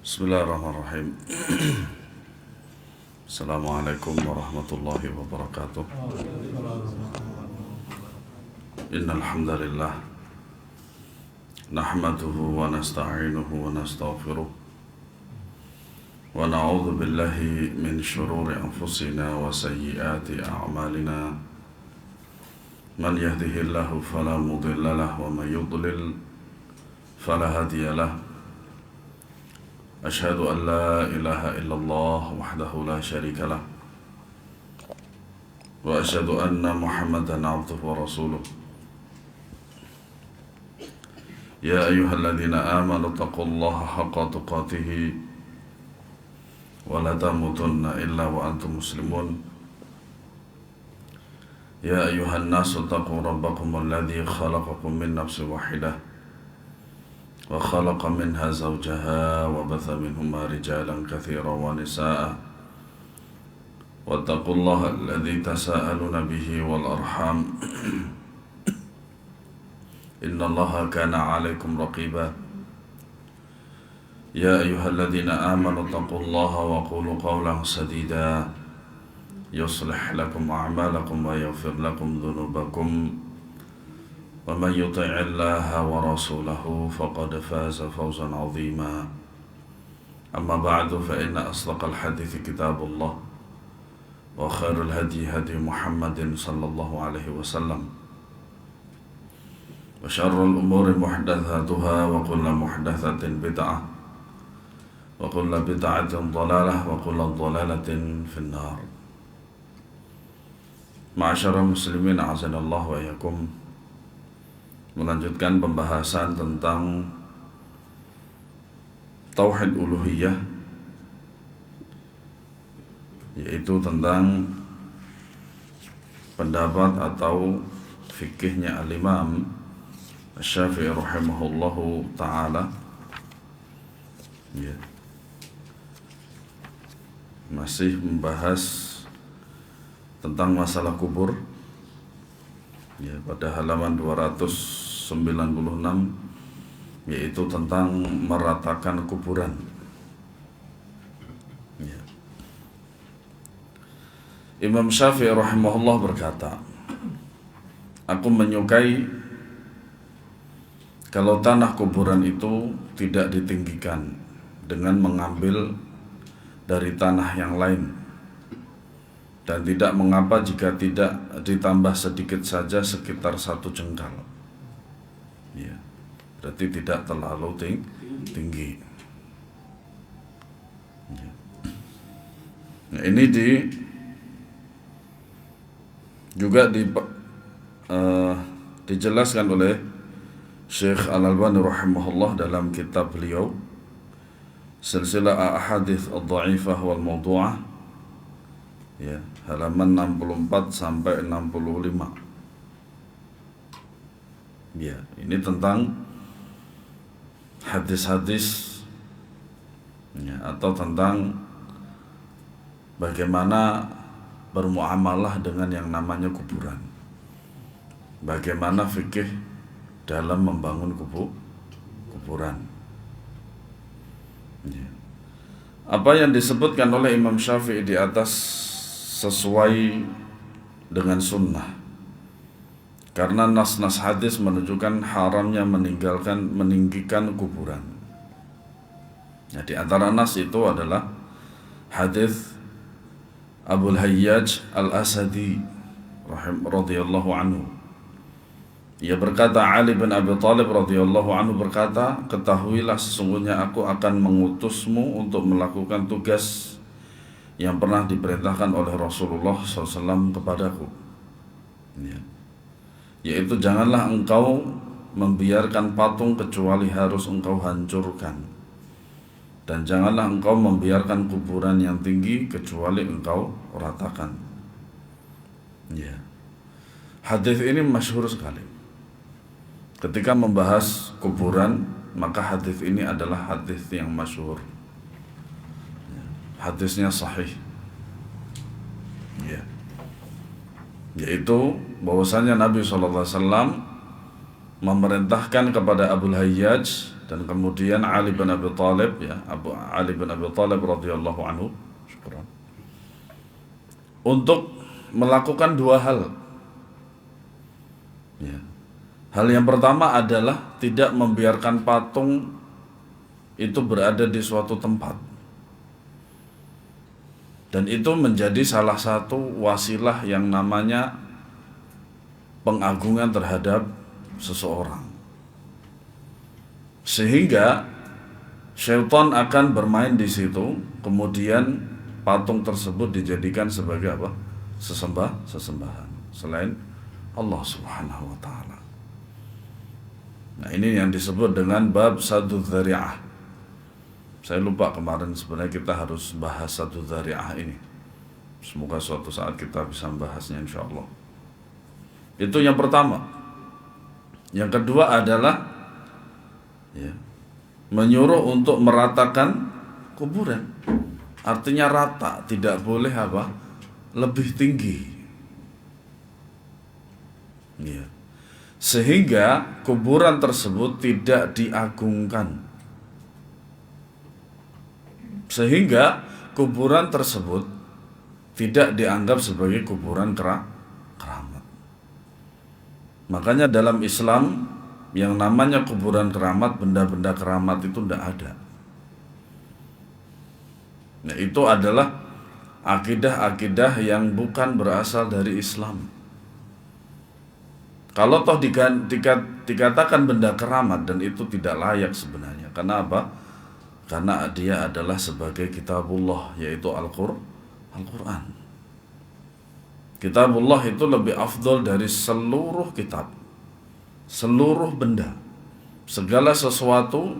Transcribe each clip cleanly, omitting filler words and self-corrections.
Bismillahirrahmanirrahim. Assalamualaikum warahmatullahi wabarakatuh. Innal hamdalillah nahmaduhu wa nasta'inuhu wa nastaghfiruh wa na'udzu billahi min shururi anfusina wa sayyiati a'malina. Man yahdihillahu fala mudilla lahu wa man yudlil fala hadiya lahu. أشهد أن لا إله إلا الله وحده لا شريك له وأشهد أن محمدا عبده ورسوله يا أيها الذين آمنوا اتقوا الله حق تقاته ولا تموتن إلا وأنتم مسلمون يا أيها الناس اتقوا ربكم الذي خلقكم من نفس واحدة وخلق منها زوجها وبث منهما رجالا كثيرا ونساء واتقوا الله الذي تساءلون به والأرحام إن الله كان عليكم رقيبا يا أيها الذين آمنوا اتقوا الله وقولوا قولا سديدا يصلح لكم أعمالكم ويغفر لكم ذنوبكم ومن يطع الله ورسوله فقد فاز فوزا عظيما أما بعد فإن أصدق الحديث كتاب الله وخير الهدي هدي محمد صلى الله عليه وسلم وشر الأمور محدثاتها وكل محدثة بدعة وكل بدعة ضلالة وكل ضلالة في النار. معاشر المسلمين أعزنا الله وإياكم. Melanjutkan pembahasan tentang Tauhid Uluhiyah, yaitu tentang pendapat atau fikihnya Al-Imam Syafi'i rahimahullahu ta'ala, ya. Masih membahas tentang masalah kubur, ya, pada halaman 296, yaitu tentang meratakan kuburan, ya. Imam Syafi'i rahimahullah berkata, aku menyukai kalau tanah kuburan itu tidak ditinggikan dengan mengambil dari tanah yang lain, dan tidak mengapa jika tidak ditambah sedikit saja sekitar 1 jengkal, ya, berarti tidak terlalu tinggi, ya. Nah, ini juga dijelaskan oleh Syekh Al-Albani rahimahullah dalam kitab beliau Silsilah Ahadits Ad-Dha'ifah wal Mawdu'ah, ya, halaman 64 sampai 65. Ya, ini tentang hadis-hadis, ya, atau tentang bagaimana bermuamalah dengan yang namanya kuburan. Bagaimana fikih dalam membangun kuburan. Ya. Apa yang disebutkan oleh Imam Syafi'i di atas sesuai dengan sunnah, karena nas-nas hadis menunjukkan haramnya meninggikan kuburan. Nah, di antara nas itu adalah hadis Abul Hayyaj Al-Asadi radhiyallahu anhu. Ia berkata, Ali bin Abi Thalib radhiyallahu anhu berkata, ketahuilah sesungguhnya aku akan mengutusmu untuk melakukan tugas yang pernah diperintahkan oleh Rasulullah SAW kepadaku, ya. Yaitu janganlah engkau membiarkan patung kecuali harus engkau hancurkan, dan janganlah engkau membiarkan kuburan yang tinggi kecuali engkau ratakan, ya. Hadis ini masyhur sekali. Ketika membahas kuburan, maka hadis ini adalah hadis yang masyhur, hadisnya sahih, ya. Yaitu bahwasanya Nabi SAW memerintahkan kepada Abul Hayyaj dan kemudian Ali bin Abi Thalib, ya, Ali bin Abi Thalib radhiyallahu anhu, syukran, untuk melakukan dua hal. Ya. Hal yang pertama adalah tidak membiarkan patung itu berada di suatu tempat. Dan itu menjadi salah satu wasilah yang namanya pengagungan terhadap seseorang. Sehingga syaitan akan bermain di situ, kemudian patung tersebut dijadikan sebagai apa? Sesembahan selain Allah Subhanahu wa taala. Nah, ini yang disebut dengan bab saddu dzari'ah. Saya lupa kemarin sebenarnya kita harus bahas saddu dzari'ah ini. Semoga suatu saat kita bisa membahasnya insyaallah. Itu yang pertama. Yang kedua adalah ya, menyuruh untuk meratakan kuburan. Artinya rata, tidak boleh apa? Lebih tinggi. Ya. Sehingga kuburan tersebut tidak diagungkan. Sehingga kuburan tersebut tidak dianggap sebagai kuburan keramat. Makanya dalam Islam yang namanya kuburan keramat, benda-benda keramat itu tidak ada. Nah, itu adalah akidah-akidah yang bukan berasal dari Islam. Kalau toh dikatakan benda keramat, dan itu tidak layak sebenarnya. Karena apa? Karena dia adalah sebagai kitabullah, yaitu Al-Quran. Kitabullah itu lebih afdol dari seluruh kitab, seluruh benda. Segala sesuatu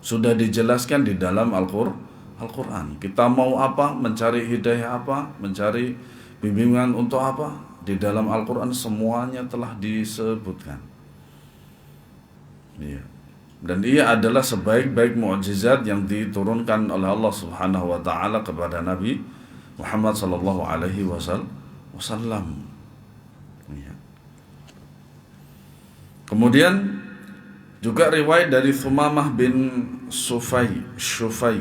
sudah dijelaskan di dalam Al-Quran. Kita mau apa, mencari hidayah apa, mencari bimbingan untuk apa, di dalam Al-Quran semuanya telah disebutkan. Iya. Dan ia adalah sebaik-baik mukjizat yang diturunkan oleh Allah Subhanahu wa taala kepada Nabi Muhammad sallallahu alaihi wasallam. Iya. Kemudian juga riwayat dari Thumamah bin Syufai.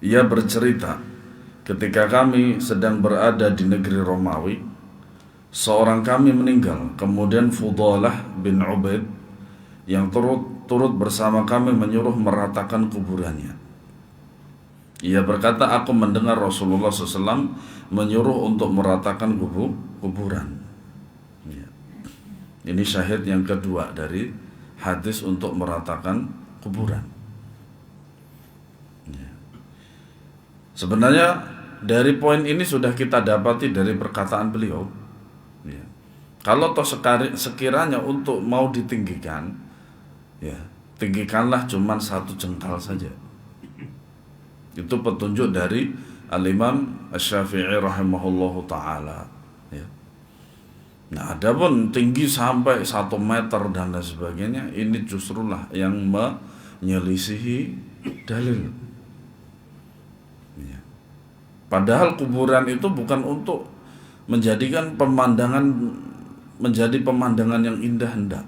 Ia bercerita, ketika kami sedang berada di negeri Romawi, seorang kami meninggal. Kemudian Fudalah bin Ubaid yang turut bersama kami menyuruh meratakan kuburannya. Ia berkata, aku mendengar Rasulullah SAW menyuruh untuk meratakan kuburan. Ya. Ini syahid yang kedua dari hadis untuk meratakan kuburan. Ya. Sebenarnya dari poin ini sudah kita dapati dari perkataan beliau. Ya. Kalau toh sekiranya untuk mau ditinggikan, ya, tinggikanlah cuman 1 jengkal saja. Itu petunjuk dari Al-Imam Asy-Syafi'i rahimahullahu ta'ala, ya. Nah, adapun tinggi sampai 1 meter dan lain sebagainya, ini justrulah yang menyelisihi dalil, ya. Padahal kuburan itu bukan untuk menjadikan menjadi pemandangan yang indah, hendak.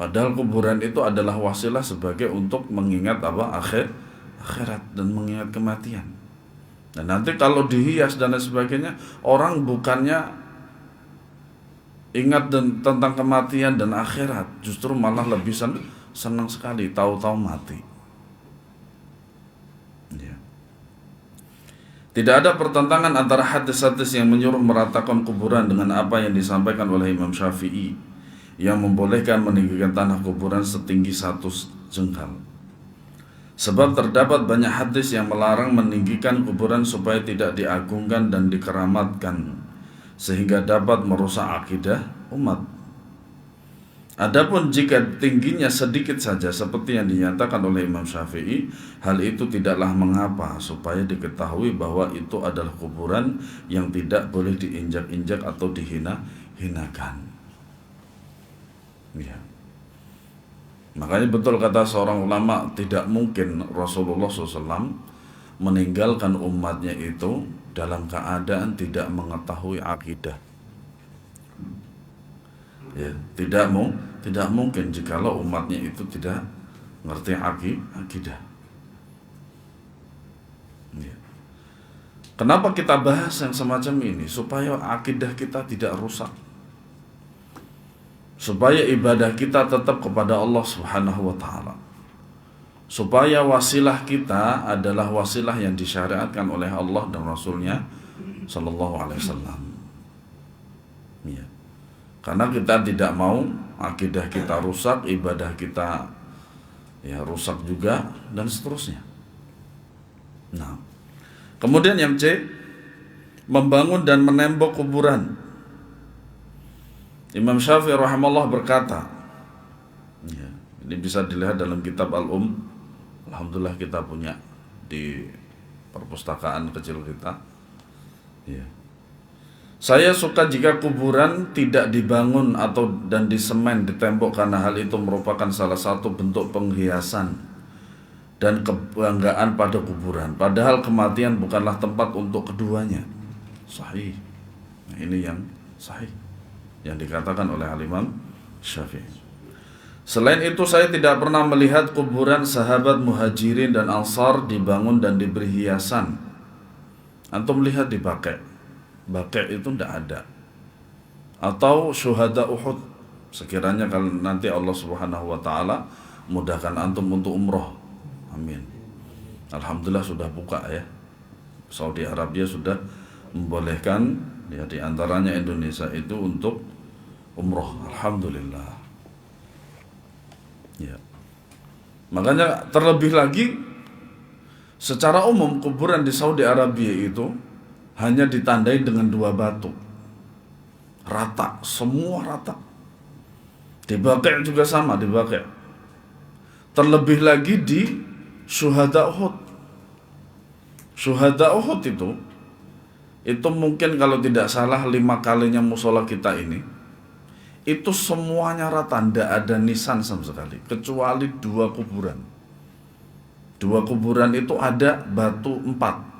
Padahal kuburan itu adalah wasilah sebagai untuk mengingat apa? Akhirat dan mengingat kematian. Dan nanti kalau dihias dan lain sebagainya, orang bukannya ingat tentang kematian dan akhirat, justru malah lebih senang sekali tahu-tahu mati. Ya. Tidak ada pertentangan antara hadis-hadis yang menyuruh meratakan kuburan dengan apa yang disampaikan oleh Imam Syafi'i yang membolehkan meninggikan tanah kuburan setinggi 1 jengkal. Sebab terdapat banyak hadis yang melarang meninggikan kuburan supaya tidak diagungkan dan dikeramatkan, sehingga dapat merusak akidah umat. Adapun jika tingginya sedikit saja seperti yang dinyatakan oleh Imam Syafi'i, hal itu tidaklah mengapa, supaya diketahui bahwa itu adalah kuburan yang tidak boleh diinjak-injak atau dihina-hinakan. Ya. Makanya betul kata seorang ulama, tidak mungkin Rasulullah SAW meninggalkan umatnya itu dalam keadaan tidak mengetahui akidah. Ya, Tidak mungkin jikalau umatnya itu tidak ngerti akidah. Ya. Kenapa kita bahas yang semacam ini? Supaya akidah kita tidak rusak, supaya ibadah kita tetap kepada Allah Subhanahu wa ta'ala, supaya wasilah kita adalah wasilah yang disyariatkan oleh Allah dan Rasulnya Sallallahu Alaihi Wasallam. Ya. Karena kita tidak mau akidah kita rusak, ibadah kita ya rusak juga, dan seterusnya. Nah, kemudian yang C, membangun dan menembok kuburan. Imam Syafi'i rahimahullah berkata, ya, ini bisa dilihat dalam kitab Al-Um. Alhamdulillah kita punya di perpustakaan kecil kita. Ya. Saya suka jika kuburan tidak dibangun atau dan disemen di tembok, karena hal itu merupakan salah satu bentuk penghiasan dan kebanggaan pada kuburan. Padahal kematian bukanlah tempat untuk keduanya. Sahih. Nah, ini yang sahih yang dikatakan oleh Al-Imam Syafi'i. Selain itu, saya tidak pernah melihat kuburan sahabat Muhajirin dan Ansar dibangun dan diberi hiasan. Antum lihat di Baqi'. Baqi' itu tidak ada. Atau syuhada Uhud. Sekiranya kalau nanti Allah Subhanahu wa ta'ala mudahkan antum untuk umroh. Amin. Alhamdulillah sudah buka ya. Saudi Arabia sudah membolehkan ya, di antaranya Indonesia itu untuk umroh. Alhamdulillah. Ya. Makanya terlebih lagi secara umum kuburan di Saudi Arabia itu hanya ditandai dengan 2 batu. Rata, semua rata. Di Baqi' juga sama, di Baqi'. Terlebih lagi di syuhada Uhud. Syuhada Uhud itu mungkin kalau tidak salah 5 kalinya musola kita ini. Itu semuanya rata, tidak ada nisan sama sekali, kecuali 2 kuburan. 2 kuburan itu ada batu 4.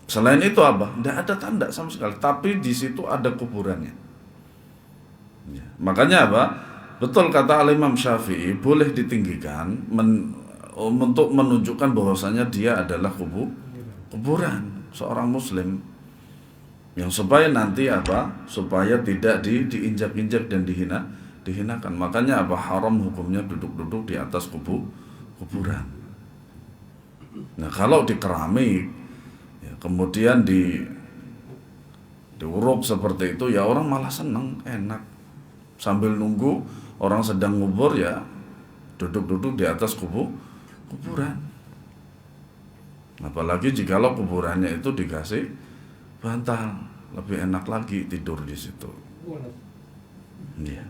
Selain itu apa? Tidak ada tanda sama sekali, tapi di situ ada kuburannya. Ya. Makanya apa? Betul kata Al-Imam Syafi'i, boleh ditinggikan untuk menunjukkan bahwasanya dia adalah kuburan seorang muslim. Yang supaya nanti apa? Supaya tidak diinjak-injak dan dihinakan. Makanya apa? Haram hukumnya duduk-duduk di atas kuburan. Nah, kalau di keramik ya, kemudian diuruk seperti itu, ya orang malah senang, enak. Sambil nunggu orang sedang ngubur ya duduk-duduk di atas kuburan. Apalagi jikalau kuburannya itu dikasih bantal, lebih enak lagi tidur di situ. Ya.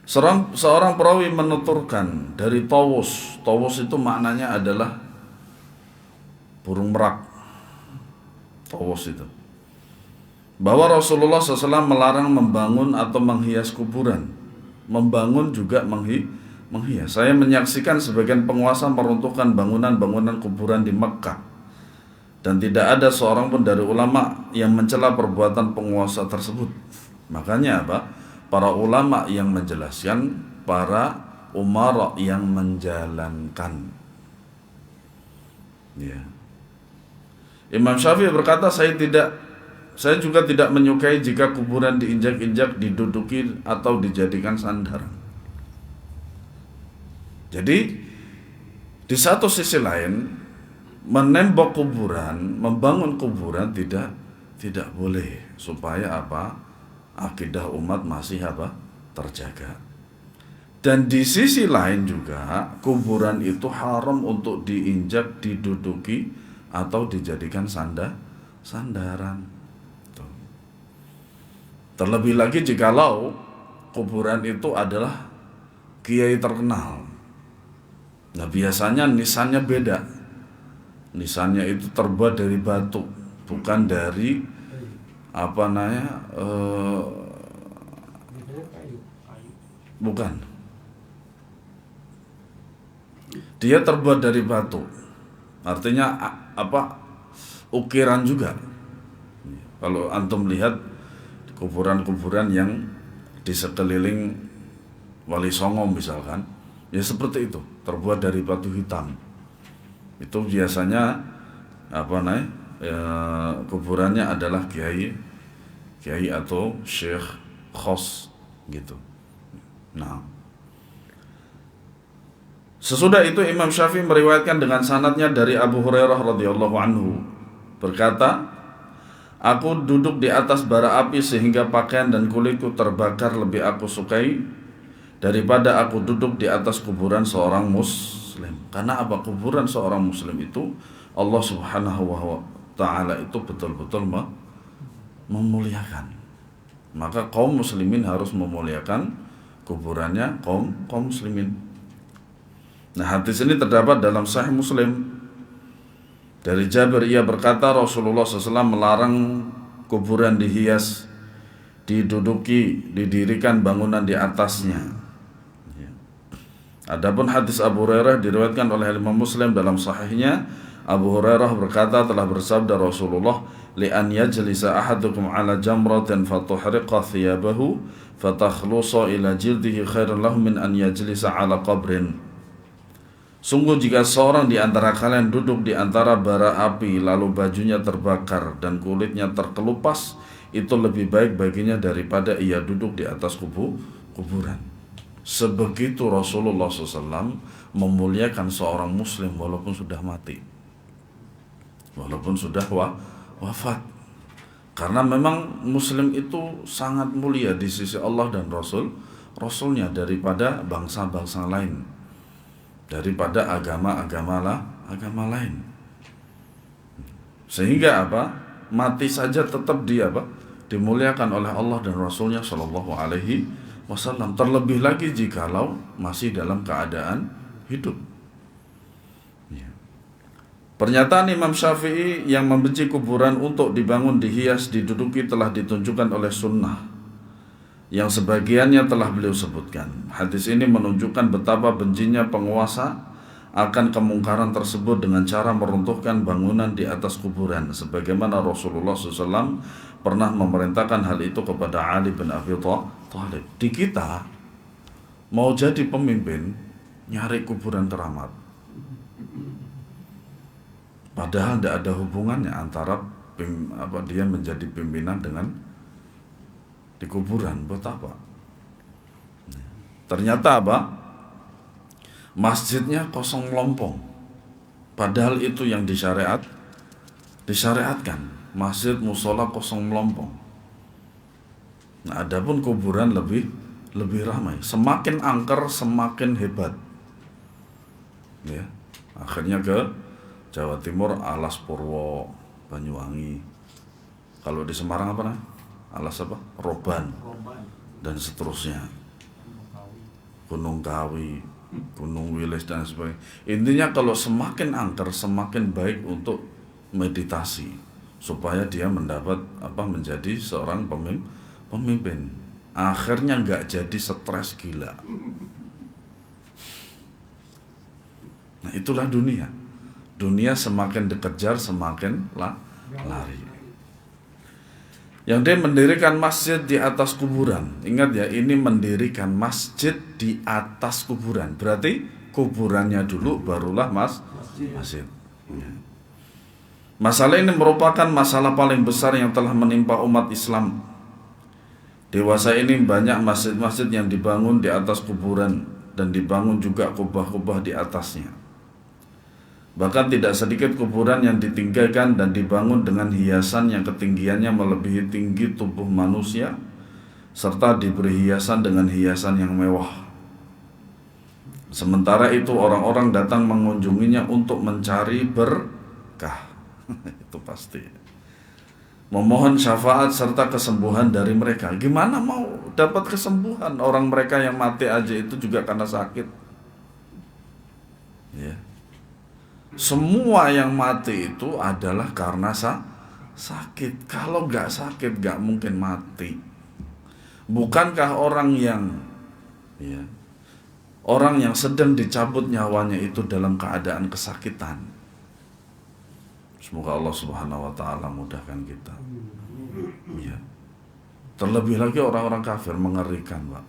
Seorang perawi menuturkan dari Tawus. Tawus itu maknanya adalah burung merak. Tawus itu. Bahwa Rasulullah SAW melarang membangun atau menghias kuburan. Membangun juga menghias. Saya menyaksikan sebagian penguasa meruntuhkan bangunan-bangunan kuburan di Mekkah. Dan tidak ada seorang pun dari ulama yang mencela perbuatan penguasa tersebut. Makanya apa? Para ulama yang menjelaskan, para umara yang menjalankan. Ya. Imam Syafi'i berkata, saya juga tidak menyukai jika kuburan diinjak-injak, diduduki atau dijadikan sandaran. Jadi di satu sisi lain, menembok kuburan, membangun kuburan tidak boleh, supaya apa? Akidah umat masih apa? Terjaga. Dan di sisi lain juga kuburan itu haram untuk diinjak, diduduki atau dijadikan sandaran. Tuh. Terlebih lagi jikalau kuburan itu adalah kiai terkenal. Nah, biasanya nisannya beda. Nisannya itu terbuat dari batu, bukan dari bukan. Dia terbuat dari batu. Artinya ukiran juga. Kalau antum lihat kuburan-kuburan yang di sekeliling Wali Songo misalkan, ya seperti itu, terbuat dari batu hitam. Itu biasanya kuburannya adalah kiai atau syekh khos gitu. Nah, sesudah itu Imam Syafi'i meriwayatkan dengan sanadnya dari Abu Hurairah radhiyallahu anhu berkata, aku duduk di atas bara api sehingga pakaian dan kulitku terbakar lebih aku sukai daripada aku duduk di atas kuburan seorang muslim. Karena apa? Kuburan seorang muslim itu Allah Subhanahu wa ta'ala itu betul-betul memuliakan. Maka kaum muslimin harus memuliakan kuburannya kaum muslimin. Nah, hadis ini terdapat dalam Sahih Muslim. Dari Jabir, ia berkata Rasulullah SAW melarang kuburan dihias, diduduki, didirikan bangunan di atasnya. Adapun hadis Abu Hurairah diriwayatkan oleh Imam Muslim dalam Sahihnya. Abu Hurairah berkata, telah bersabda Rasulullah, li an yajlisa ahadukum ala jamratin fatuhriqa thiyabahu fatakhlusa ila jildihi khairun lahu min an yajlisa ala qabrin. Sungguh jika seorang di antara kalian duduk di antara bara api lalu bajunya terbakar dan kulitnya terkelupas, itu lebih baik baginya daripada ia duduk di atas kuburan. Sebegitu Rasulullah SAW memuliakan seorang muslim walaupun sudah mati, walaupun sudah wafat. Karena memang muslim itu sangat mulia di sisi Allah dan Rasulnya daripada bangsa-bangsa lain, daripada agama lain. Sehingga mati saja tetap dia dimuliakan oleh Allah dan Rasulnya Shallallahu Alaihi Wasallam. Terlebih lagi jikalau masih dalam keadaan hidup. Pernyataan Imam Syafi'i yang membenci kuburan untuk dibangun, dihias, diduduki telah ditunjukkan oleh sunnah yang sebagiannya telah beliau sebutkan. Hadis ini menunjukkan betapa bencinya penguasa akan kemungkaran tersebut dengan cara meruntuhkan bangunan di atas kuburan, sebagaimana Rasulullah SAW pernah memerintahkan hal itu kepada Ali bin Abi Thalib. Di kita mau jadi pemimpin nyari kuburan keramat, padahal tidak ada hubungannya antara dia menjadi pimpinan dengan di kuburan. Buat apa? Ternyata masjidnya kosong melompong, padahal itu yang disyariatkan. Masjid musola kosong melompong. Nah, adapun kuburan lebih ramai. Semakin angker semakin hebat. Ya, akhirnya ke Jawa Timur Alas Purwo, Banyuwangi. Kalau di Semarang apa namanya? Alas Roban dan seterusnya. Gunung Kawi, Gunung Wilis dan sebagainya. Intinya kalau semakin angker semakin baik untuk meditasi supaya dia mendapat menjadi seorang pemimpin. Akhirnya nggak jadi stres gila. Nah, itulah dunia. Dunia semakin dikejar semakin lari. Yang dia mendirikan masjid di atas kuburan. Ingat ya, ini mendirikan masjid di atas kuburan. Berarti kuburannya dulu barulah masjid. Masalah ini merupakan masalah paling besar yang telah menimpa umat Islam. Dewasa ini banyak masjid-masjid yang dibangun di atas kuburan dan dibangun juga kubah-kubah di atasnya. Bahkan tidak sedikit kuburan yang ditinggalkan dan dibangun dengan hiasan yang ketinggiannya melebihi tinggi tubuh manusia, serta diberi hiasan dengan hiasan yang mewah. Sementara itu orang-orang datang mengunjunginya untuk mencari berkah. Itu pasti. Memohon syafaat serta kesembuhan dari mereka. Gimana mau dapat kesembuhan? Orang mereka yang mati aja itu juga karena sakit. Ya. Semua yang mati itu adalah karena sakit. Kalau nggak sakit nggak mungkin mati. Bukankah orang yang sedang dicabut nyawanya itu dalam keadaan kesakitan? Semoga Allah Subhanahu wa ta'ala mudahkan kita. Ya. Terlebih lagi orang-orang kafir, mengerikan, Pak.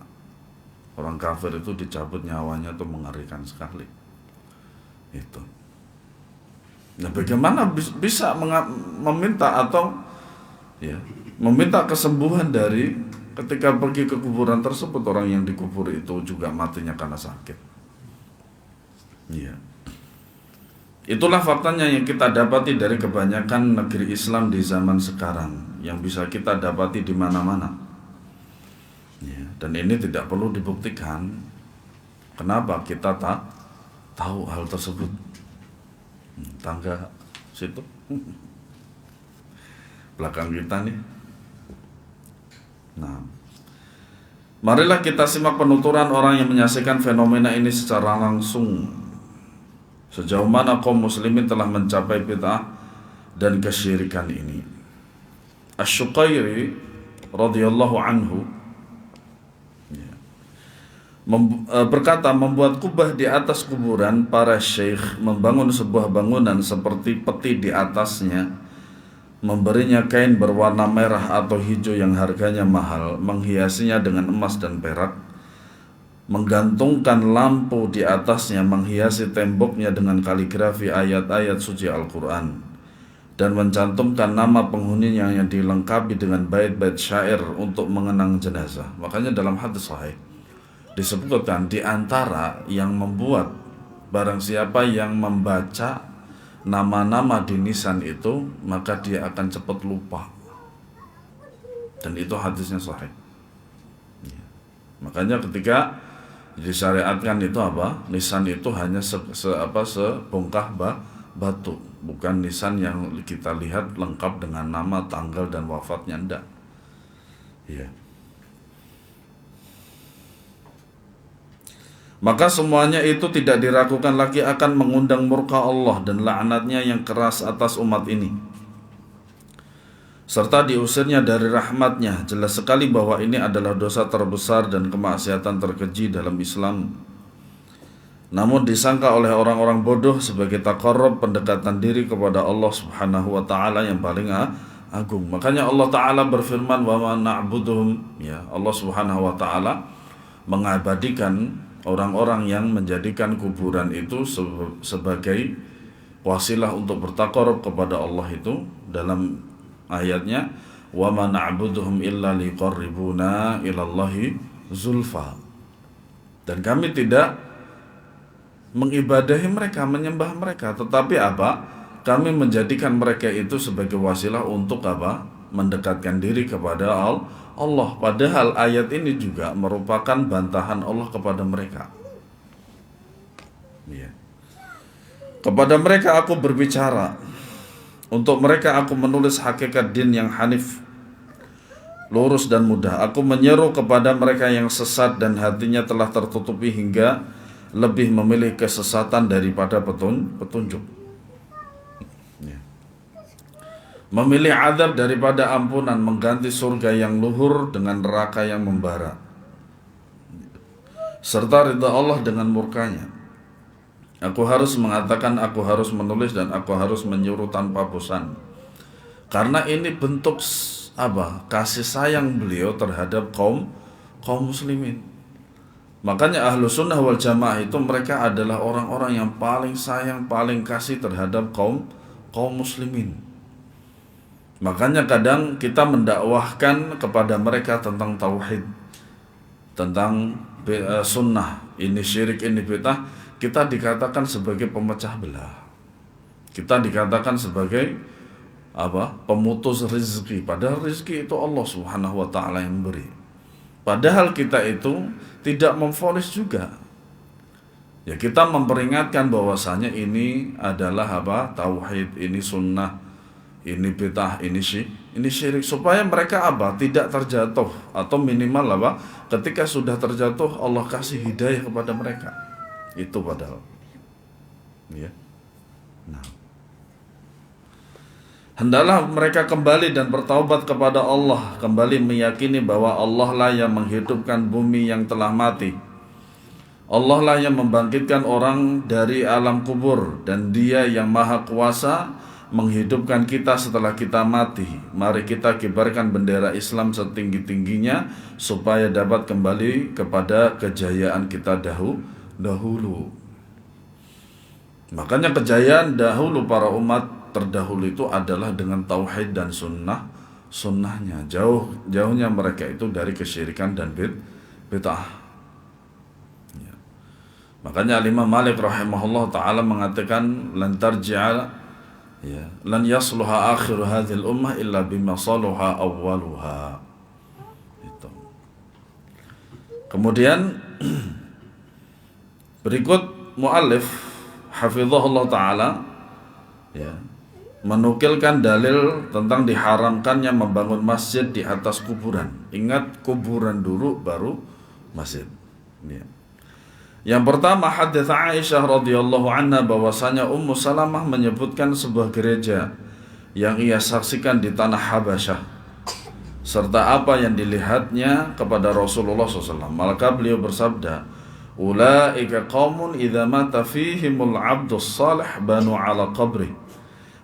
Orang kafir itu dicabut nyawanya tuh mengerikan sekali. Itu. Nah, bagaimana bisa meminta atau ya, meminta kesembuhan dari ketika pergi ke kuburan tersebut, orang yang dikubur itu juga matinya karena sakit. Iya. Itulah faktanya yang kita dapati dari kebanyakan negeri Islam di zaman sekarang, yang bisa kita dapati di mana-mana. Ya, dan ini tidak perlu dibuktikan. Kenapa kita tak tahu hal tersebut? Tangga situ belakang kita nih. Nah, marilah kita simak penuturan orang yang menyaksikan fenomena ini secara langsung. Sejauh mana kaum muslimin telah mencapai bid'ah dan kesyirikan ini. Asy-Syuqairi radhiyallahu anhu berkata, membuat kubah di atas kuburan para syekh, membangun sebuah bangunan seperti peti di atasnya, memberinya kain berwarna merah atau hijau yang harganya mahal, menghiasinya dengan emas dan perak, menggantungkan lampu di atasnya, menghiasi temboknya dengan kaligrafi ayat-ayat suci Al-Quran, dan mencantumkan nama penghuninya yang dilengkapi dengan bait-bait syair untuk mengenang jenazah. Makanya dalam hadis sahih disebutkan, di antara yang membuat, barang siapa yang membaca nama-nama di nisan itu, maka dia akan cepat lupa. Dan itu hadisnya sahih. Makanya ketika disyariatkan itu apa? Nisan itu hanya sebongkah batu, bukan nisan yang kita lihat lengkap dengan nama, tanggal dan wafatnya, enggak. Iya. Maka semuanya itu tidak diragukan lagi akan mengundang murka Allah dan laknatnya yang keras atas umat ini, serta diusirnya dari rahmatnya. Jelas sekali bahwa ini adalah dosa terbesar dan kemaksiatan terkeji dalam Islam. Namun disangka oleh orang-orang bodoh sebagai taqarrub, pendekatan diri kepada Allah Subhanahu wa taala yang paling agung. Makanya Allah taala berfirman, wa ma na'buduhum, ya, Allah Subhanahu wa taala mengabadikan orang-orang yang menjadikan kuburan itu sebagai wasilah untuk bertaqarrub kepada Allah itu dalam ayatnya, wa ma na'buduhum illa liqarribuna ilallahi zulfa. Dan kami tidak mengibadahi mereka, menyembah mereka, tetapi apa? Kami menjadikan mereka itu sebagai wasilah untuk apa? Mendekatkan diri kepada Allah. Padahal ayat ini juga merupakan bantahan Allah kepada mereka. Ya. Kepada mereka aku berbicara, untuk mereka aku menulis hakikat din yang hanif, lurus dan mudah. Aku menyeru kepada mereka yang sesat dan hatinya telah tertutupi hingga lebih memilih kesesatan daripada petunjuk. Ya. Memilih azab daripada ampunan, mengganti surga yang luhur dengan neraka yang membara, serta ridha Allah dengan murkanya. Aku harus mengatakan, aku harus menulis, dan aku harus menyuruh tanpa bosan, karena ini bentuk apa? Kasih sayang beliau terhadap kaum muslimin. Makanya ahlu sunnah wal jamaah itu mereka adalah orang-orang yang paling sayang, paling kasih terhadap kaum muslimin. Makanya kadang kita mendakwahkan kepada mereka tentang tauhid, tentang sunnah, ini syirik, ini bid'ah, kita dikatakan sebagai pemecah belah, kita dikatakan sebagai apa? Pemutus rezeki. Padahal rezeki itu Allah Subhanahu wa taala yang memberi. Padahal kita itu tidak memvonis juga. Ya, kita memperingatkan bahwasanya ini adalah apa? Tauhid, ini sunnah, ini bid'ah, ini syirik, supaya mereka apa? Tidak terjatuh, atau minimal apa? Ketika sudah terjatuh, Allah kasih hidayah kepada mereka. Itu padahal. Ya. Nah, hendaklah mereka kembali dan bertaubat kepada Allah, kembali meyakini bahwa Allah lah yang menghidupkan bumi yang telah mati. Allah lah yang membangkitkan orang dari alam kubur, dan Dia yang maha kuasa menghidupkan kita setelah kita mati. Mari kita kibarkan bendera Islam setinggi-tingginya supaya dapat kembali kepada kejayaan kita dahulu. Makanya kejayaan dahulu para umat terdahulu itu adalah dengan tauhid dan sunnahnya. Jauhnya mereka itu dari kesyirikan dan bid'ah. Ya. Makanya Imam Malik rahimahullah ta'ala mengatakan lan tarji'a lan yasluha akhiru hadhil ummah illa bima saluha awwaluha. Itu. Kemudian berikut muallif hafizahullah ta'ala menukilkan dalil tentang diharamkannya membangun masjid di atas kuburan. Ingat, kuburan dulu baru masjid. Yang pertama, hadits Aisyah radhiyallahu anha bahwasanya Ummu Salamah menyebutkan sebuah gereja yang ia saksikan di tanah Habasyah serta apa yang dilihatnya kepada Rasulullah SAW. Maka beliau bersabda, ulaika qaumun idza mata fihimul abdus salih banu ala qabri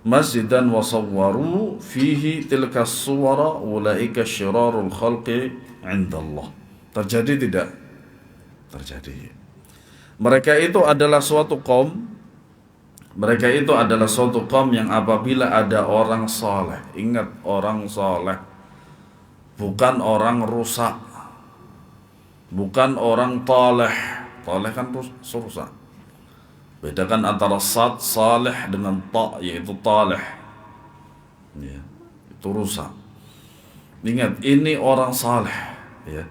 masjidan wa sawwaru fihi tilka suwara ulaika syirarul khalqi indallah. Terjadi tidak? Terjadi. Mereka itu adalah suatu kaum yang apabila ada orang saleh, ingat orang saleh, bukan orang rusak, bukan orang taleh. Taleh kan rusak. Bedakan antara sad saleh dengan ta, yaitu taleh. Ya, itu rusak. Ingat, ini orang saleh. Ya.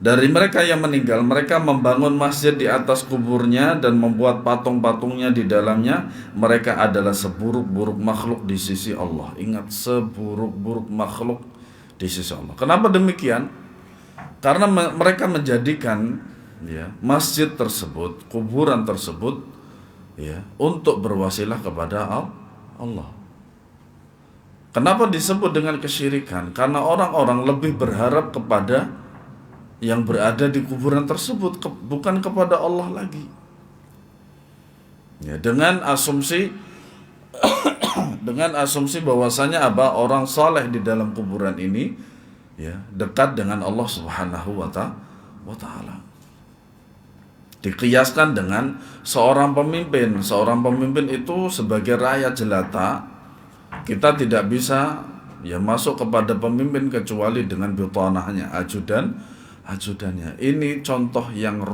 Dari mereka yang meninggal, mereka membangun masjid di atas kuburnya dan membuat patung-patungnya di dalamnya. Mereka adalah seburuk-buruk makhluk di sisi Allah. Ingat, seburuk-buruk makhluk di sisi Allah. Kenapa demikian? Karena mereka menjadikan masjid tersebut, kuburan tersebut untuk berwasilah kepada Allah. Kenapa disebut dengan kesyirikan? Karena orang-orang lebih berharap kepada yang berada di kuburan tersebut, bukan kepada Allah lagi. Dengan asumsi bahwasanya orang saleh di dalam kuburan ini dekat dengan Allah Subhanahu wa ta'ala. Dikiaskan dengan seorang pemimpin. Seorang pemimpin itu sebagai rakyat jelata, kita tidak bisa masuk kepada pemimpin kecuali dengan bitanahnya, ajudannya. Ini contoh yang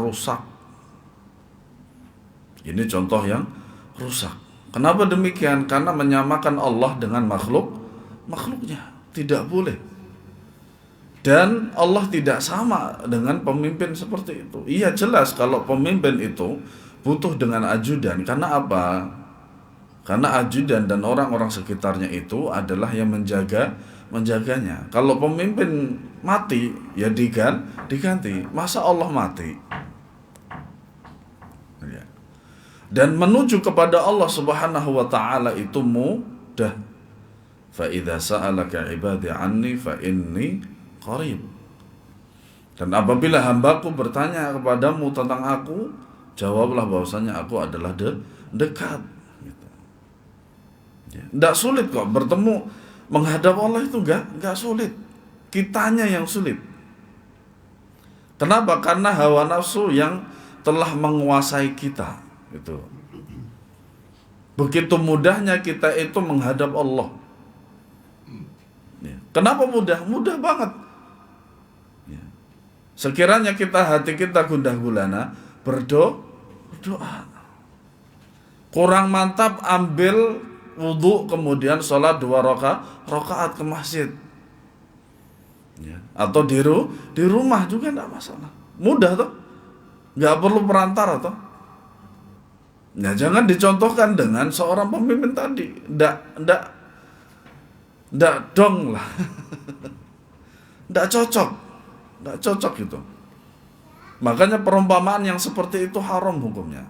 rusak. Kenapa demikian? Karena menyamakan Allah dengan makhluknya. Tidak boleh. Dan Allah tidak sama dengan pemimpin seperti itu. Iya, jelas kalau pemimpin itu butuh dengan ajudan. Karena apa? Karena ajudan dan orang-orang sekitarnya itu adalah yang menjaganya. Kalau pemimpin mati, ya diganti. Masa Allah mati? Dan menuju kepada Allah Subhanahu wa ta'ala itu mudah. Fa idza sa'alaka 'ibadi 'anni fa inni qarib. Dan apabila hambaku bertanya kepadamu tentang aku, jawablah bahwasanya aku adalah dekat. Tidak sulit kok bertemu, menghadap Allah itu enggak sulit. Kitanya yang sulit. Kenapa? Karena hawa nafsu yang telah menguasai kita. Itu. Begitu mudahnya kita itu menghadap Allah. Kenapa mudah? Mudah banget. Sekiranya hati kita gundah gulana, berdoa. Kurang mantap, ambil wudhu kemudian sholat 2 rakaat ke masjid. Atau di rumah juga tidak masalah. Mudah toh, nggak perlu perantara toh. Jangan dicontohkan dengan seorang pemimpin tadi. Ndak dong lah. Ndak cocok itu. Makanya perumpamaan yang seperti itu haram hukumnya.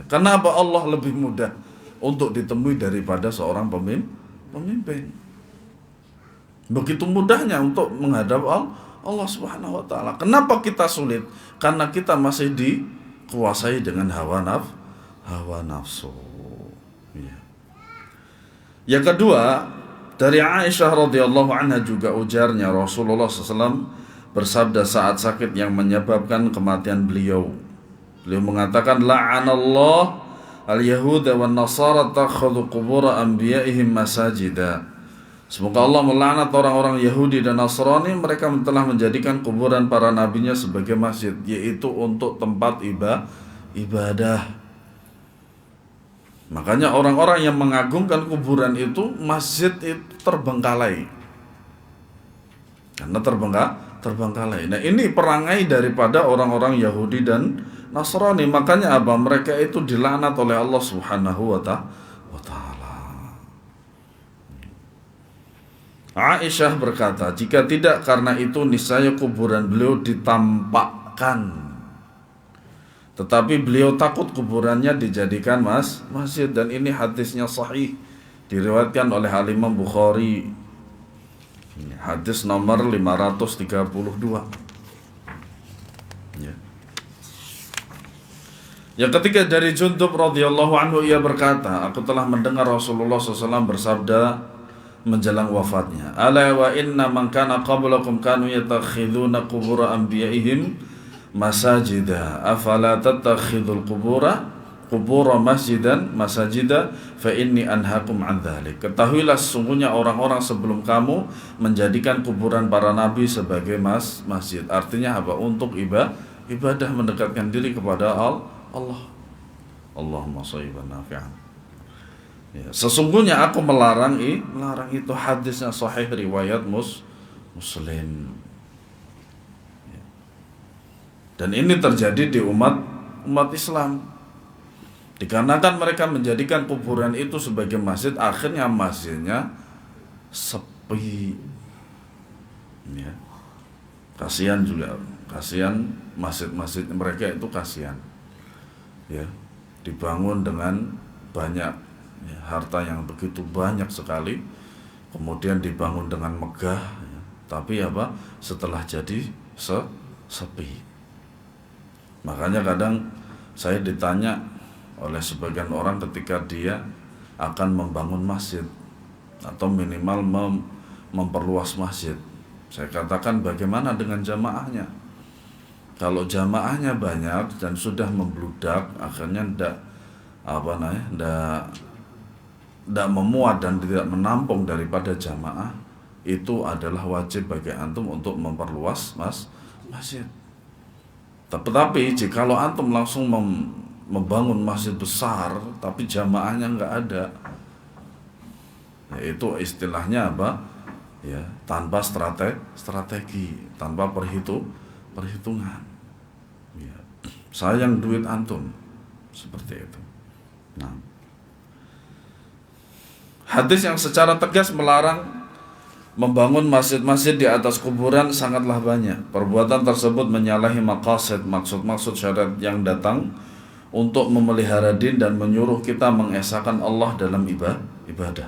Karena apa? Allah lebih mudah untuk ditemui daripada seorang pemimpin. Begitu mudahnya untuk menghadap Allah Subhanahu wa ta'ala. Kenapa kita sulit? Karena kita masih dikuasai dengan hawa hawa nafsu. Ya. Yang kedua, dari Aisyah radhiyallahu anha juga ujarnya, Rasulullah SAW bersabda saat sakit yang menyebabkan kematian beliau. Beliau mengatakan, la'anallah al-yahuda wan nasara takhudhu qubur anbiya'ihim masajida. Semoga Allah melaknat orang-orang Yahudi dan Nasrani, mereka telah menjadikan kuburan para nabinya sebagai masjid, yaitu untuk tempat ibadah. Makanya orang-orang yang mengagungkan kuburan itu, masjid itu terbengkalai. Karena terbengkalai. Nah, ini perangai daripada orang-orang Yahudi dan Nasrani. Makanya apa? Mereka itu dilaknat oleh Allah Subhanahu wa Ta'ala. Aisyah berkata, jika tidak karena itu niscaya kuburan beliau ditampakkan. Tetapi beliau takut kuburannya dijadikan masjid. Dan ini hadisnya sahih, diriwayatkan oleh Al-Imam Bukhari. Hadis nomor 532. Ya. Yang ketiga dari Jundub radhiyallahu anhu, ia berkata, aku telah mendengar Rasulullah SAW bersabda menjelang wafatnya, ala wa inna man kana qablakum kanu yatakhiduna qubur anbiya'ihim masajida afala tattakhidul qubura masajida fa inni anhakum an dzalik. Ketahuilah sesungguhnya orang-orang sebelum kamu menjadikan kuburan para nabi sebagai masjid. Artinya apa? Untuk ibadah, mendekatkan diri kepada Allah. Allahumma shayyiban nafi'an. Ya, sesungguhnya aku melarang itu. Hadisnya sahih riwayat Muslim. Ya. Dan ini terjadi di umat Islam. Dikarenakan mereka menjadikan kuburan itu sebagai masjid, akhirnya masjidnya sepi. Ya. Kasihan masjid-masjid mereka itu kasihan. Ya, dibangun dengan banyak harta yang begitu banyak sekali, kemudian dibangun dengan megah, ya. Tapi apa? Setelah jadi sepi. Makanya kadang saya ditanya oleh sebagian orang ketika dia akan membangun masjid atau minimal memperluas masjid, saya katakan bagaimana dengan jamaahnya? Kalau jamaahnya banyak dan sudah membludak, akhirnya tidak memuat dan tidak menampung daripada jamaah, itu adalah wajib bagi antum untuk memperluas masjid. Tetapi jikalau antum langsung membangun masjid besar tapi jamaahnya nggak ada, ya itu istilahnya apa? Ya, tanpa strategi, tanpa perhitungan. Ya, sayang duit antum, seperti itu. Nah, hadis yang secara tegas melarang membangun masjid-masjid di atas kuburan sangatlah banyak. Perbuatan tersebut menyalahi maksud-maksud syariat yang datang untuk memelihara din dan menyuruh kita mengesahkan Allah dalam ibadah.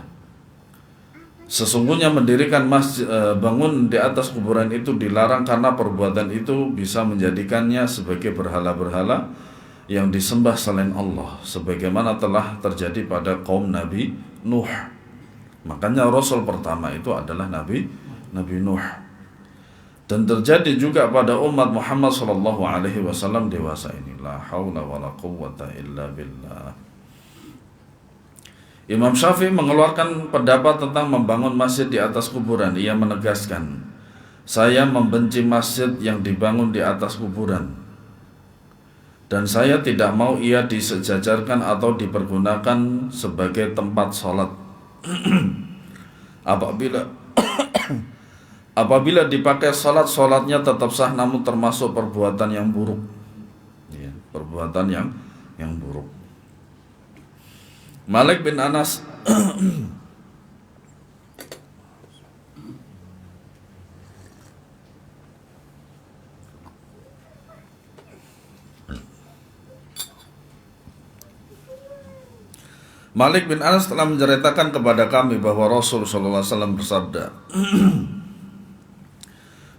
Sesungguhnya mendirikan masjid, bangun di atas kuburan itu dilarang karena perbuatan itu bisa menjadikannya sebagai berhala-berhala yang disembah selain Allah, sebagaimana telah terjadi pada kaum Nabi Nuh. Makanya Rasul pertama itu adalah Nabi Nuh. Dan terjadi juga pada umat Muhammad SAW dewasa ini. La haula wala quwwata illa billah. Imam Syafi'i mengeluarkan pendapat tentang membangun masjid di atas kuburan. Ia menegaskan, saya membenci masjid yang dibangun di atas kuburan, dan saya tidak mau ia disejajarkan atau dipergunakan sebagai tempat sholat. Apabila dipakai sholatnya tetap sah, namun termasuk perbuatan yang buruk. Ya, perbuatan yang buruk. Malik bin Anas Malik bin Anas telah menceritakan kepada kami bahwa Rasul SAW bersabda,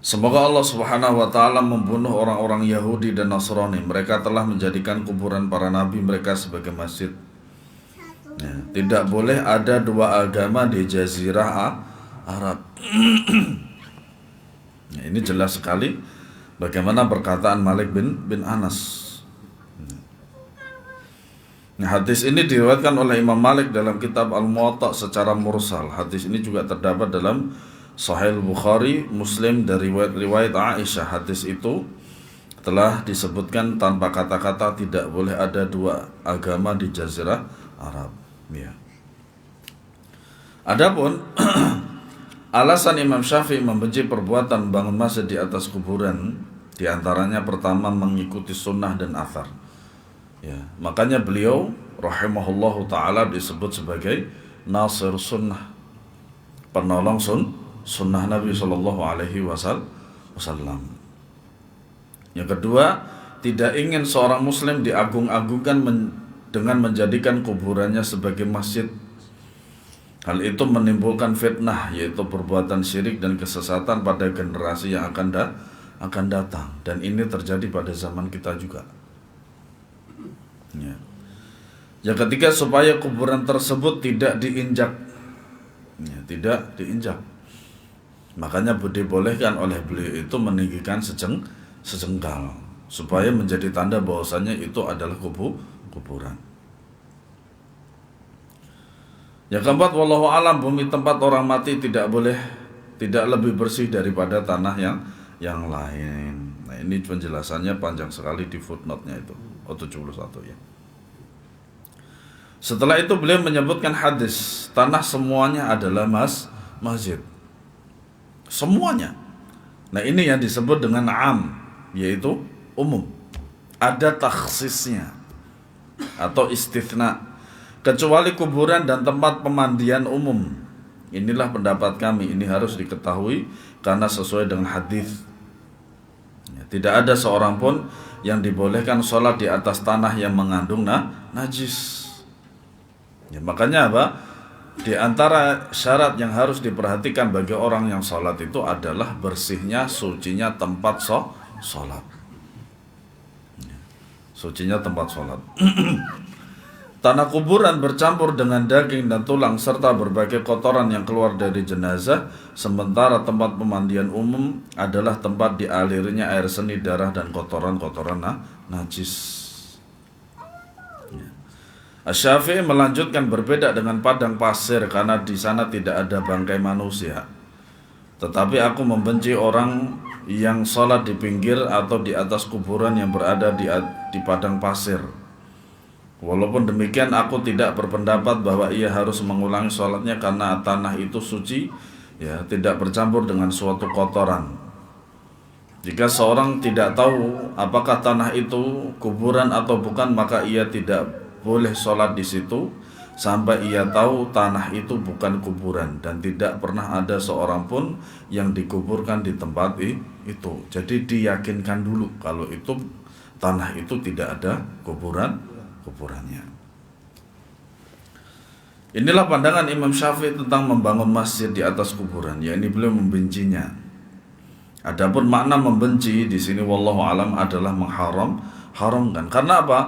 Semoga Allah Subhanahu wa taala membunuh orang-orang Yahudi dan Nasrani. Mereka telah menjadikan kuburan para nabi mereka sebagai masjid. Ya, tidak boleh ada dua agama di Jazirah Arab. Ya, ini jelas sekali bagaimana perkataan Malik bin Anas. Nah, hadis ini diriwayatkan oleh Imam Malik dalam kitab Al-Muwatta secara mursal. Hadis ini juga terdapat dalam Sahih Bukhari, Muslim dari riwayat Aisyah. Hadis itu telah disebutkan tanpa kata-kata tidak boleh ada dua agama di Jazirah Arab. Ya. Adapun alasan Imam Syafi'i membenci perbuatan bangun masjid di atas kuburan, diantaranya pertama mengikuti sunnah dan athar. Ya, makanya beliau rahimahullahu taala disebut sebagai nasir sunnah, penolong sunnah Nabi Shallallahu Alaihi Wasallam. Yang kedua, tidak ingin seorang Muslim diagung-agungkan dengan menjadikan kuburannya sebagai masjid. Hal itu menimbulkan fitnah, yaitu perbuatan syirik dan kesesatan pada generasi yang akan datang. Dan ini terjadi pada zaman kita juga. Ya. Yang ketiga, supaya kuburan tersebut tidak diinjak. Ya, tidak diinjak. Makanya dibolehkan oleh beliau itu meninggikan sejengkal supaya menjadi tanda bahwasanya itu adalah kuburan. Yang keempat, wallahu alam, bumi tempat orang mati tidak lebih bersih daripada tanah yang lain. Nah, ini penjelasannya panjang sekali di footnote-nya itu, 71 ya. Setelah itu beliau menyebutkan hadis, tanah semuanya adalah masjid. Semuanya. Nah, ini yang disebut dengan am, yaitu umum. Ada takhsisnya atau istitsna, kecuali kuburan dan tempat pemandian umum. Inilah pendapat kami, ini harus diketahui karena sesuai dengan hadis. Ya, tidak ada seorang pun yang dibolehkan sholat di atas tanah yang mengandung najis. Ya, makanya apa? Di antara syarat yang harus diperhatikan bagi orang yang sholat itu adalah bersihnya, sucinya tempat sholat. Ya, sucinya tempat sholat. Tanah kuburan bercampur dengan daging dan tulang serta berbagai kotoran yang keluar dari jenazah, sementara tempat pemandian umum adalah tempat dialirnya air seni, darah dan kotoran-kotoran najis. Asy-Syafi'i melanjutkan, berbeda dengan padang pasir karena di sana tidak ada bangkai manusia. Tetapi aku membenci orang yang sholat di pinggir atau di atas kuburan yang berada di padang pasir. Walaupun demikian, aku tidak berpendapat bahwa ia harus mengulangi sholatnya karena tanah itu suci, ya, tidak bercampur dengan suatu kotoran. Jika seorang tidak tahu apakah tanah itu kuburan atau bukan, maka ia tidak boleh sholat di situ sampai ia tahu tanah itu bukan kuburan dan tidak pernah ada seorang pun yang dikuburkan di tempat itu. Jadi diyakinkan dulu kalau itu tanah itu tidak ada kuburannya. Inilah pandangan Imam Syafi'i tentang membangun masjid di atas kuburan. Ya, ini beliau membencinya. Adapun makna membenci di sini wallahu alam adalah haramkan. Karena apa?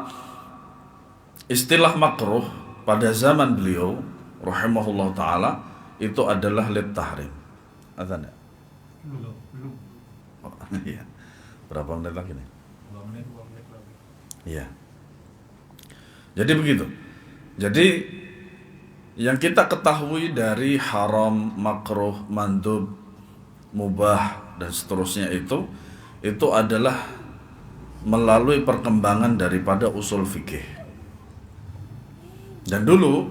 Istilah makruh pada zaman beliau rahimahullah taala itu adalah lit tahrim. Azan ya? Belum. Oh, iya. Berapa menit lagi nih? 2 menit lagi. Iya. Jadi begitu. Jadi yang kita ketahui dari haram, makruh, mandub, mubah dan seterusnya itu adalah melalui perkembangan daripada usul fikih. Dan dulu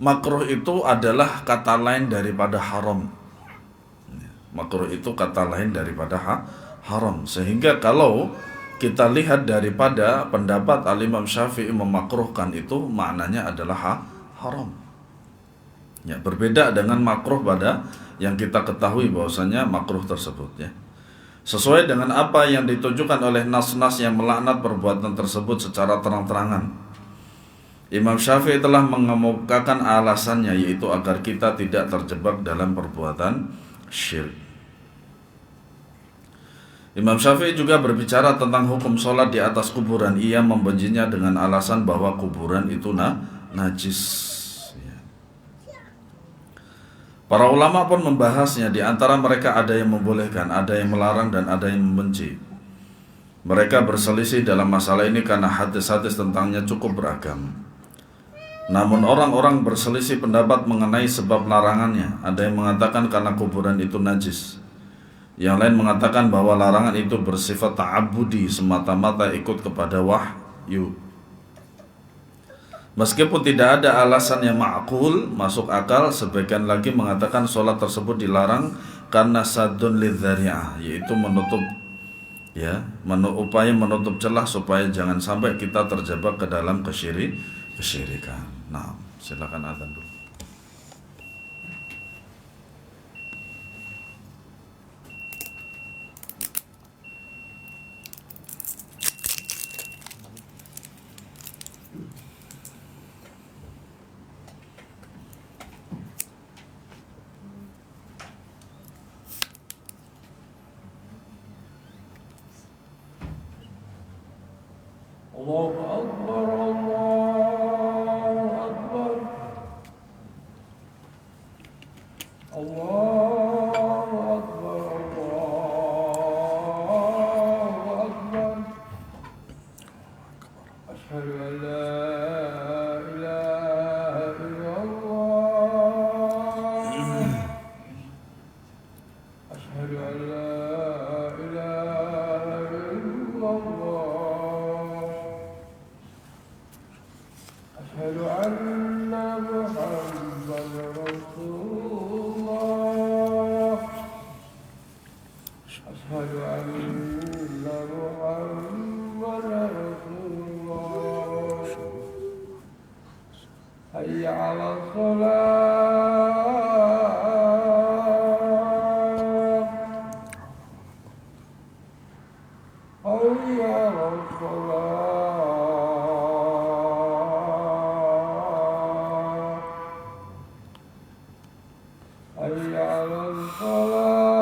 makruh itu adalah kata lain daripada haram. Makruh itu kata lain daripada haram. Sehingga kalau kita lihat daripada pendapat Al-Imam Syafi'i memakruhkan itu maknanya adalah haram. Ya, berbeda dengan makruh pada yang kita ketahui bahwasanya makruh tersebut, ya. Sesuai dengan apa yang ditujukan oleh nas-nas yang melaknat perbuatan tersebut secara terang-terangan. Imam Syafi'i telah mengemukakan alasannya, yaitu agar kita tidak terjebak dalam perbuatan syirik. Imam Syafi'i juga berbicara tentang hukum sholat di atas kuburan. Ia membencinya dengan alasan bahwa kuburan itu najis. Para ulama pun membahasnya. Di antara mereka ada yang membolehkan, ada yang melarang, dan ada yang membenci. Mereka berselisih dalam masalah ini karena hadis-hadis tentangnya cukup beragam. Namun orang-orang berselisih pendapat mengenai sebab larangannya. Ada yang mengatakan karena kuburan itu najis. Yang lain mengatakan bahwa larangan itu bersifat ta'abudi, semata-mata ikut kepada wahyu. Meskipun tidak ada alasan yang ma'qul, masuk akal, sebagian lagi mengatakan sholat tersebut dilarang karena sadun lidzari'ah, yaitu menutup upaya menutup celah supaya jangan sampai kita terjebak ke dalam kesyirikan. Nah, silakan adzan dulu. Allahu Akbar, Allahu Akbar, Allahu Akbar, Allahu Akbar. Asyhadu an la ilaha illallah. Asyhadu an la ilaha illallah. أشهد أن محمد رسول الله. أشهد أن محمد رسول الله. حي على الصلاة. حي على الصلاة. حي على الفلاح.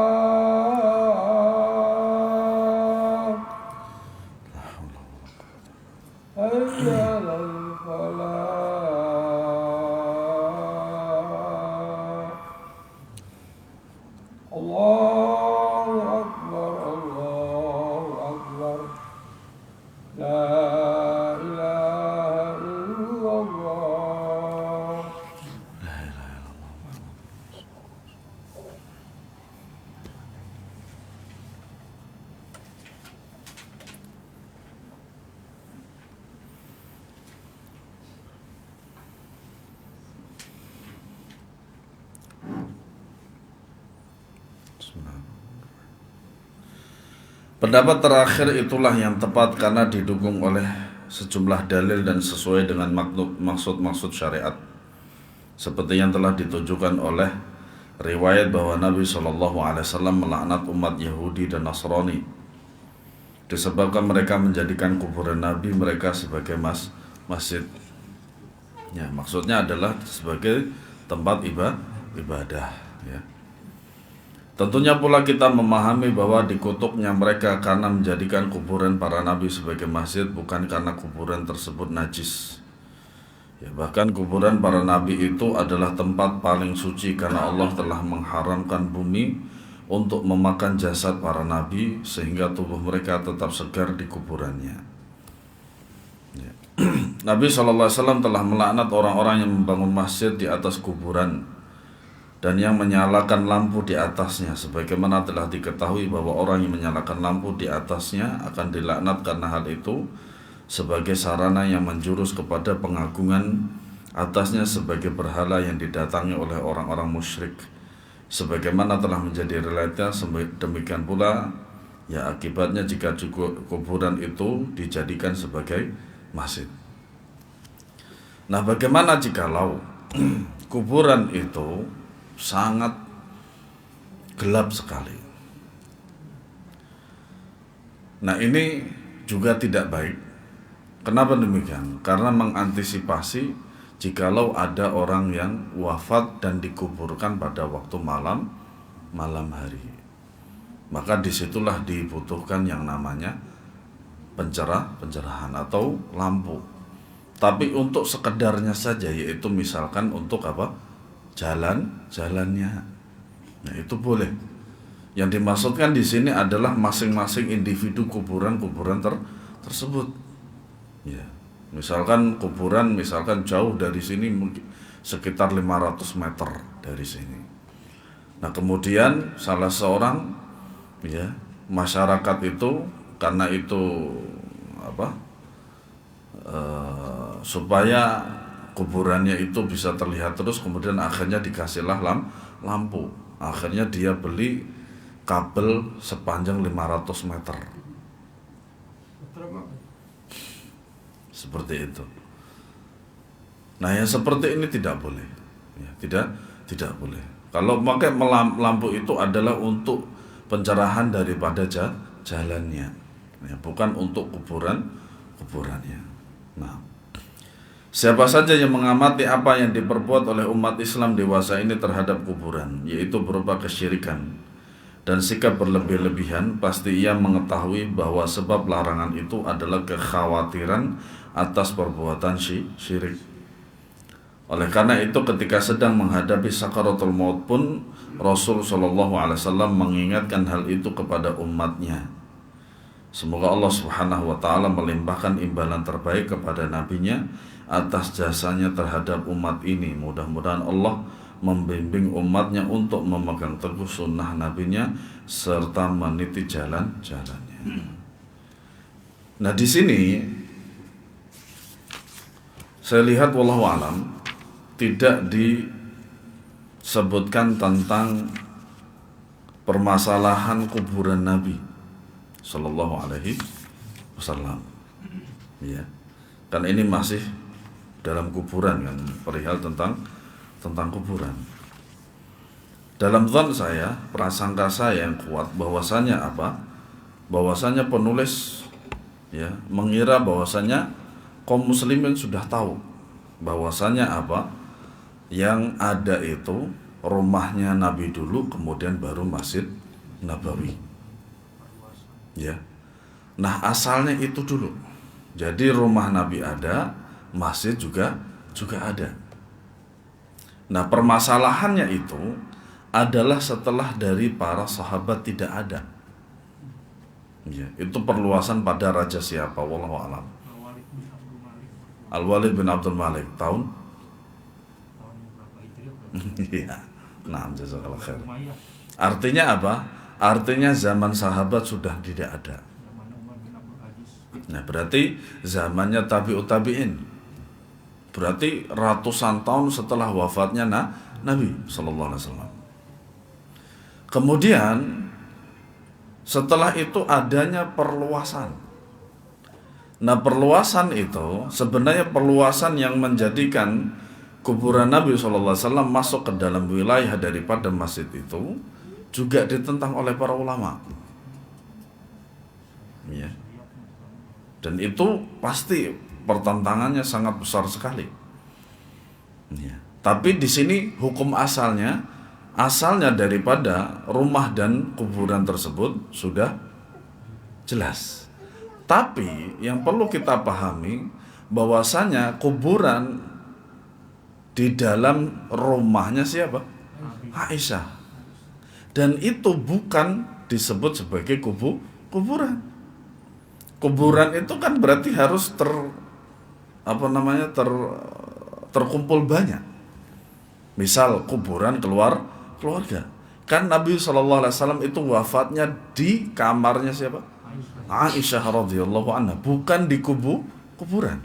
حي على الفلاح. الله أكبر، الله أكبر. لا إله إلا الله. Pendapat terakhir itulah yang tepat karena didukung oleh sejumlah dalil dan sesuai dengan maksud-maksud syariat, seperti yang telah ditunjukkan oleh riwayat bahwa Nabi SAW melaknat umat Yahudi dan Nasrani disebabkan mereka menjadikan kuburan Nabi mereka sebagai masjid. Ya, maksudnya adalah sebagai tempat ibadah. Ya. Tentunya pula kita memahami bahwa dikutuknya mereka karena menjadikan kuburan para nabi sebagai masjid bukan karena kuburan tersebut najis. Ya, bahkan kuburan para nabi itu adalah tempat paling suci karena Allah telah mengharamkan bumi untuk memakan jasad para nabi sehingga tubuh mereka tetap segar di kuburannya. Ya. Nabi SAW telah melaknat orang-orang yang membangun masjid di atas kuburan dan yang menyalakan lampu di atasnya, sebagaimana telah diketahui bahwa orang yang menyalakan lampu di atasnya akan dilaknat karena hal itu sebagai sarana yang menjurus kepada pengagungan atasnya sebagai berhala yang didatangi oleh orang-orang musyrik, sebagaimana telah menjadi realita. Demikian pula ya akibatnya jika kuburan itu dijadikan sebagai masjid. Nah, bagaimana jikalau kuburan itu sangat gelap sekali? Nah, ini juga tidak baik. Kenapa demikian? Karena mengantisipasi jikalau ada orang yang wafat dan dikuburkan pada waktu malam hari. maka disitulah dibutuhkan yang namanya pencerahan atau lampu. Tapi untuk sekedarnya saja, yaitu misalkan untuk apa? Jalannya. Nah, itu boleh. Yang dimaksudkan di sini adalah masing-masing individu kuburan tersebut. Ya. Misalkan kuburan jauh dari sini sekitar 500 meter dari sini. Nah, kemudian salah seorang masyarakat itu karena itu supaya kuburannya itu bisa terlihat terus, kemudian akhirnya dikasihlah lampu. Akhirnya dia beli kabel sepanjang 500 meter. Seperti itu. Nah, yang seperti ini tidak boleh. Ya, tidak boleh. Kalau pakai lampu itu adalah untuk pencerahan daripada jalannya, ya, bukan untuk kuburannya. Nah, siapa saja yang mengamati apa yang diperbuat oleh umat Islam dewasa ini terhadap kuburan, yaitu berupa kesyirikan dan sikap berlebih-lebihan, pasti ia mengetahui bahwa sebab larangan itu adalah kekhawatiran atas perbuatan syirik. Oleh karena itu, ketika sedang menghadapi sakaratul maut pun Rasul SAW mengingatkan hal itu kepada umatnya. Semoga Allah Subhanahu wa ta'ala melimpahkan imbalan terbaik kepada nabinya atas jasanya terhadap umat ini. Mudah-mudahan Allah membimbing umatnya untuk memegang teguh sunnah nabinya serta meniti jalan-jalannya. Nah, di sini saya lihat wallahu alam tidak disebutkan tentang permasalahan kuburan Nabi Sallallahu Alaihi Wasallam. Ya, kan ini masih dalam kuburan kan, perihal tentang kuburan. Dalam zon saya, prasangka saya yang kuat bahwasanya bahwasanya penulis mengira bahwasanya kaum muslimin sudah tahu bahwasanya yang ada itu rumahnya Nabi dulu, kemudian baru Masjid Nabawi. Ya. Nah, asalnya itu dulu. Jadi rumah Nabi ada, masjid juga ada. Nah, permasalahannya itu adalah setelah dari para sahabat tidak ada. Ya, itu perluasan pada raja siapa? Wallahu a'lam. Al-Walid bin Abdul Malik tahun iya. Nah, jazakallahu khair. Artinya apa? Artinya zaman sahabat sudah tidak ada. Nah, berarti zamannya tabi'ut tabi'in. Berarti ratusan tahun setelah wafatnya Nabi sallallahu alaihi wasallam. Kemudian setelah itu adanya perluasan. Nah, perluasan itu sebenarnya perluasan yang menjadikan kuburan Nabi SAW masuk ke dalam wilayah daripada masjid itu juga ditentang oleh para ulama. Ya. Dan itu pasti pertentangannya sangat besar sekali. Ya. Tapi di sini hukum asalnya daripada rumah dan kuburan tersebut sudah jelas. Tapi yang perlu kita pahami bahwasanya kuburan di dalam rumahnya siapa? Aisyah. Dan itu bukan disebut sebagai kuburan. Kuburan itu kan berarti harus terkumpul banyak. Misal kuburan keluarga. Kan Nabi SAW itu wafatnya di kamarnya siapa? Aisyah radhiyallahu anha, bukan di kuburan.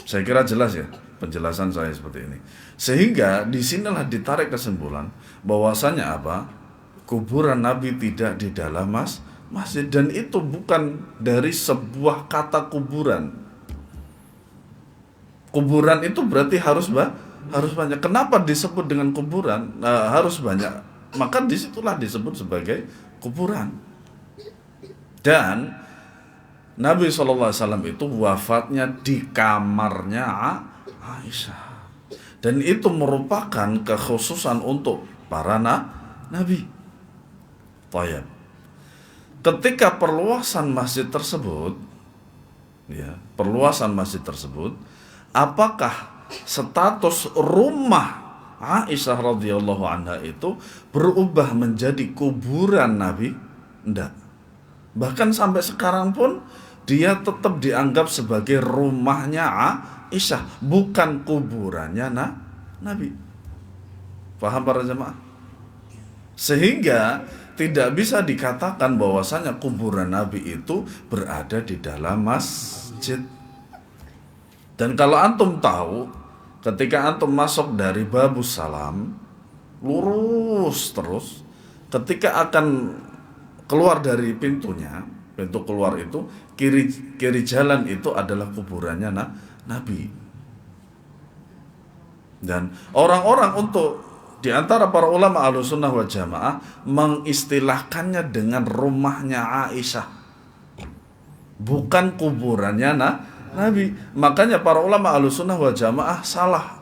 Saya kira jelas ya penjelasan saya seperti ini. Sehingga disinilah ditarik kesimpulan bahwasanya kuburan Nabi tidak di dalam masjid, dan itu bukan dari sebuah kata kuburan. Kuburan itu berarti harus banyak. Kenapa disebut dengan kuburan? Harus banyak. Maka disitulah disebut sebagai kuburan. Dan Nabi SAW itu wafatnya di kamarnya Aisyah. Dan itu merupakan kekhususan untuk para nabi. Tayyib. Ketika perluasan masjid tersebut, ya, perluasan masjid tersebut, apakah status rumah Aisyah radhiyallahu anha itu berubah menjadi kuburan Nabi? Enggak. Bahkan sampai sekarang pun dia tetap dianggap sebagai rumahnya Aisyah, bukan kuburannya Nabi. Paham para jemaah? Sehingga tidak bisa dikatakan bahwasanya kuburan Nabi itu berada di dalam masjid. Dan kalau antum tahu, ketika antum masuk dari Babus Salam, lurus terus, ketika akan keluar dari pintunya, pintu keluar itu, kiri jalan itu adalah kuburannya Nabi. Dan orang-orang untuk di antara para ulama Ahlussunnah wal Jamaah mengistilahkannya dengan rumahnya Aisyah, bukan kuburannya Nabi. Makanya para ulama Ahlussunnah wal Jamaah salah.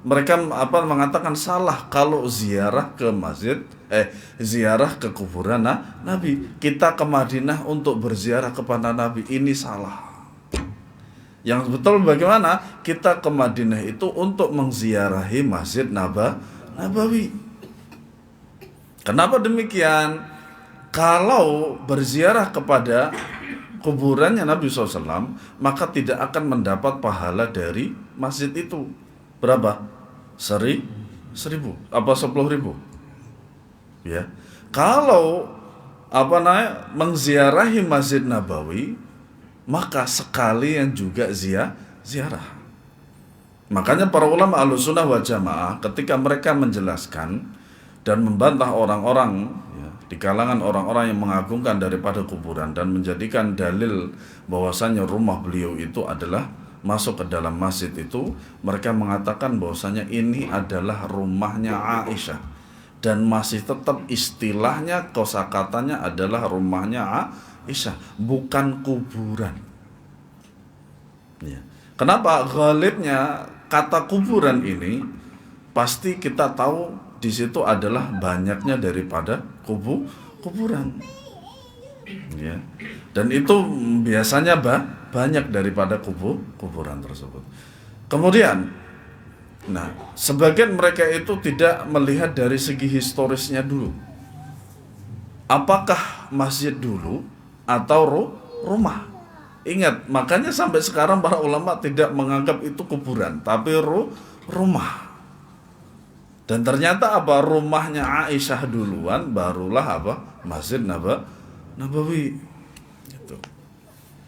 Mereka mengatakan salah kalau ziarah ke masjid, ziarah ke kuburan Nabi. Kita ke Madinah untuk berziarah kepada Nabi, ini salah. Yang betul bagaimana? Kita ke Madinah itu untuk mengziarahi Masjid Nabawi. Kenapa demikian? Kalau berziarah kepada kuburannya Nabi SAW, maka tidak akan mendapat pahala dari masjid itu. Berapa? 1000? Apa 10.000? Ya. Kalau mengziarahi Masjid Nabawi, maka sekalian juga ziarah. Makanya para ulama Ahlussunnah wal Jamaah ketika mereka menjelaskan dan membantah orang-orang, ya, di kalangan orang-orang yang mengagungkan daripada kuburan dan menjadikan dalil bahwasanya rumah beliau itu adalah masuk ke dalam masjid itu, mereka mengatakan bahwasanya ini adalah rumahnya Aisyah dan masih tetap istilahnya, kosakatanya adalah rumahnya Aisyah, bukan kuburan. Ya. Kenapa ghalibnya kata kuburan ini? Pasti kita tahu di situ adalah banyaknya daripada kuburan. Ya. Dan itu biasanya banyak daripada kuburan tersebut. Kemudian, sebagian mereka itu tidak melihat dari segi historisnya dulu. Apakah masjid dulu atau rumah? Ingat, makanya sampai sekarang para ulama tidak menganggap itu kuburan, tapi rumah. Dan ternyata rumahnya Aisyah duluan, barulah Masjid Nabawi. Gitu.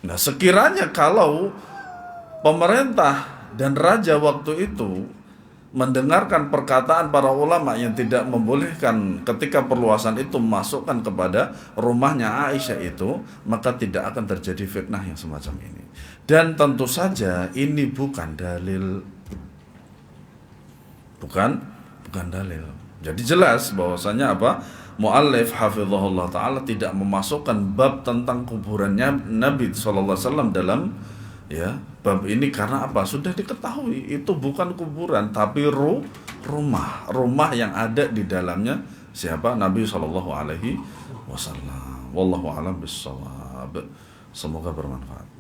Nah, sekiranya kalau pemerintah dan raja waktu itu mendengarkan perkataan para ulama yang tidak membolehkan ketika perluasan itu masukkan kepada rumahnya Aisyah itu, maka tidak akan terjadi fitnah yang semacam ini. Dan tentu saja ini bukan dalil. Bukan dalil. Jadi jelas bahwasanya muallif hafizahullah taala tidak memasukkan bab tentang kuburannya Nabi sallallahu alaihi wasallam dalam bab ini karena sudah diketahui itu bukan kuburan tapi rumah yang ada di dalamnya siapa? Nabi sallallahu alaihi wasallam. Wallahu a'lam bissawab. Semoga bermanfaat.